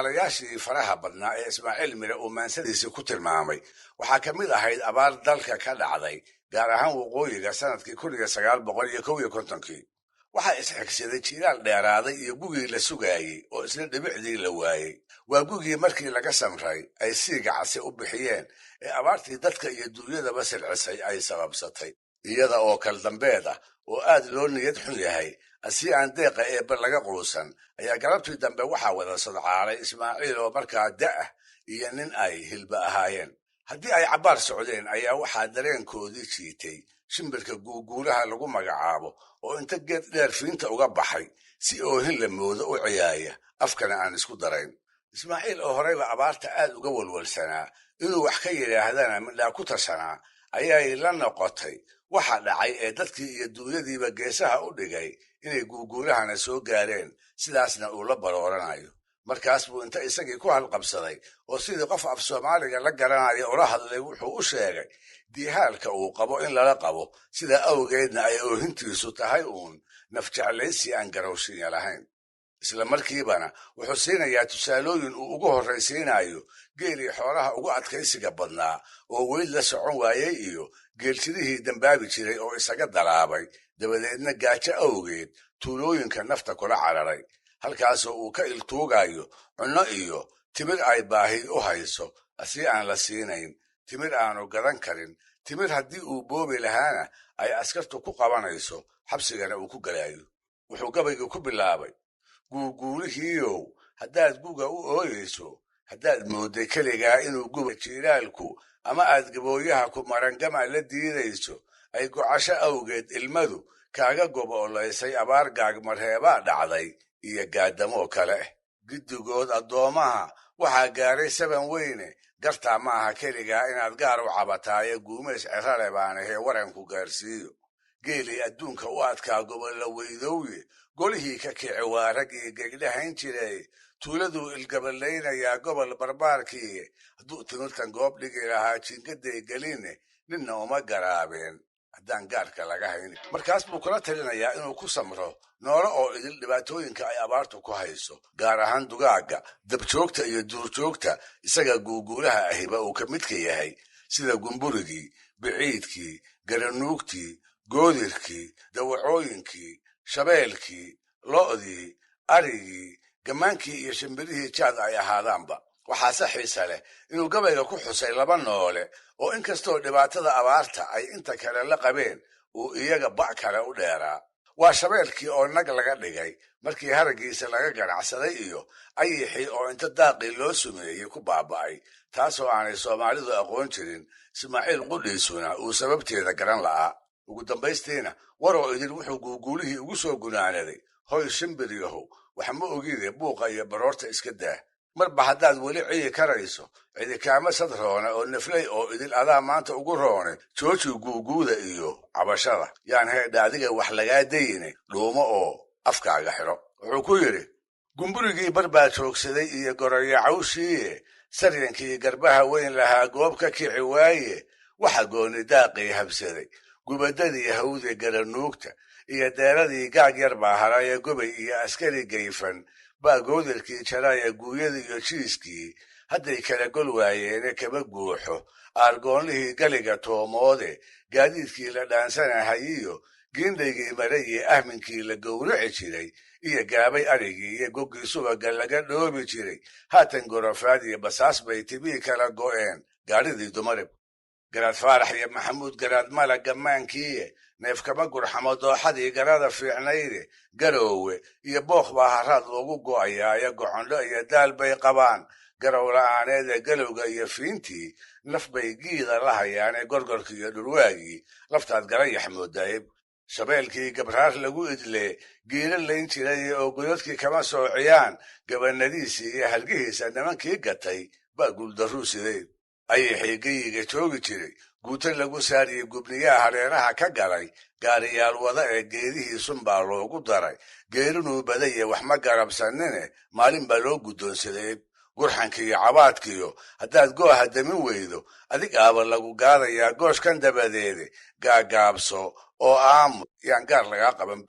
tusaalayaashii faraha badnaa ee ismaaciil mire uu maansadiisii ku tilmaamay waxaa ka mid ahayd abaar dalka ka dhacday gaar ahaan waqooyiga sanadkii 1951 waxaa isxigsaday jiilaal dheeraaday iyo gugii la sugaayey oo isla dhibicdii la waayey waa gugii markii laga samray ay siiga case u bixiyeen ee abaartii dadka iyo duunyadaba silcisay ay sababsatay iyada oo kal dambeed ah oo aad loo niyad xun yahay asii aan deeqa eebba laga quusan ayaa galabtii dambe waxaa wada sadcaalay ismaaciil oo markaa da'ah iyo nin ay hilba ahaayeen haddii ay cabbaar socdeen ayaa waxaa dareenkoodii jiitay shimbirka guuguulaha lagu magacaabo oo inta geed dheer fiinta uga baxay si oohin la moodo u ciyaaya afkana aan isku darayn ismaaciil oo horeyba abaarta aad uga walwalsanaa inuu wax ka yidhaahdana midhaa ku tashanaa ayay la noqotay waxa dhacay ee dadkii iyo duunyadiiba geesaha u dhigay inay guuguulahana soo gaareen sidaasna uu la barooranayo markaas buu inta isagii ku halqabsaday oo sidii qof af soomaaliga la garanaya ula hadlay wuxuu u sheegay diihaalka uu qabo in lala qabo sida awgeedna ay oohintiisu tahay uun nafjeclaysi aan garowshinya lahayn isla markiibana wuxuu siinayaa tusaalooyin uu ugu horraysiinayo geelii xoolaha ugu adkaysiga badnaa oo weyd la socon waayey iyo geeltirihii dambaabi jiray oo isaga dalaabay dabadeedna gaajo awgeed tuulooyinka nafta kula cararay halkaasoo uu ka iltuugayo cunno iyo timir ay baahi u hayso asii aan la siinayn timir aanu gadan karin timir haddii uu boobi lahaana ay askartu ku qabanayso xabsigana uu ku galayo wuxuu gabaygii ku bilaabay guuguulihiiow haddaad guga u ooyeyso haddaad moodday keligaa inuu guba jiilaalku ama aad gabooyaha ku marangama la diidayso ay gocasho awgeed ilmadu kaaga goboolaysay abaar gaagmareebaa dhacday iyo gaadamoo kale giddigood addoomaha waxaa gaaray saban weyne gartaa maaha keligaa inaad gaar u cabataaye guumays cirale baan ahee waranku gaarsiiyo geelii adduunka u adkaa gobolla weydowye golihii ka kici waa raggii gegdhahayn jiray tuuladuu ilgaballaynayaa gobol barbaarkii hadduu timirtan goob dhigi lahaa jingaday geline ninna uma garaabeen haddaan gaarka laga haynin markaas buu kula talinayaa inuu ku samro noolo oo idil dhibaatooyinka ay abaartu ku hayso gaar ahaan dugaagga dabjoogta iyo duurjoogta isaga guuguulaha ahiba uu ka midka yahay sida gumburigii biciidkii garanuugtii goodirkii dawacooyinkii shabeelkii lo'dii arigii gammaankii iyo shimbirihii jaad ay ahaadaanba waxaase xiisa leh inuu gabayga ku xusay laba noole oo inkastoo dhibaatada abaarta ay inta kale la qabeen uu iyaga ba' kale u dheeraa waa shabeelkii oo nag laga dhigay markii haraggiisa laga ganacsaday iyo ayixii oo inta daaqii loo sumeeyey ku baaba'ay taasoo aanay soomaalidu aqoon jirin ismaaciil qudhiisuna uu sababteeda garan la'aa ugu dambaystiina waroo idin wuxuu guuguulihii ugu soo gunaanaday hoy shimbir yahow wax ma ogide buuqa iyo baroorta iska daa marba haddaad weli ciyi karayso cidi kaama sadroona oo nafley oo idil adaa maanta ugu roone jooji guuguuda iyo cabashada yaan heedha adiga wax lagaa dayine dhuumo oo afkaaga xidho wuxuu ku yidhi gumburigii barbaa joogsaday iyo goroyo cawshiiye saryankii garbaha weyn lahaa goob ka kici waaye waxa gooni daaqii habsaday gubadadii hawde garanuugta iyo deeradii gaag yar baa haraya gubay iyo askari gayfan baa goodirkii jaraya guuyada iyo jiiskii hadday kala gol waayeene kaba guuxo aargoonlihii galiga toomoode gaadiidkii la dhaansanahayiyo giindaygii maraye ahminkii la gowraci jiray iyo gaabay arigii iyo goggii subaga laga dhoobi jiray haatan gorofaad iyo basaas bay tibii kala go'een gaadhidii dumarib garaad faarax iyo maxamuud garaad mala gammaankiiye neefkama gurxamo dooxadii garada fiicnayde garoowe iyo bookh baa haraad loogu go'ayaayo gocondho iyo daal bay qabaan garow la'aaneede galowga iyo fiintii naf bay giida la hayaane gorgorkii iyo dhurwaagii laftaad garayax moodayeb shabeelkii gabraar lagu idlee giila layn jiray oo godadkii kama soociyaan gabanadiisii iyo halgihiisa nimankii gatay baa guuldarruu sideed ayixii geyiga joogi jiray guuto lagu saariyey gubniyaha hareeraha ka galay gaariyaal wada ee geedihii sunbaa loogu daray geerinuu badaye wax ma garabsanine maalin baa loo guddoonsaday gurxankiiyo cabaadkiyo haddaad gooha damin weydo adig aaba lagu gaadayaa gooshkan dabadeede gaagaabso oo aamu yaan gaar lagaa qaban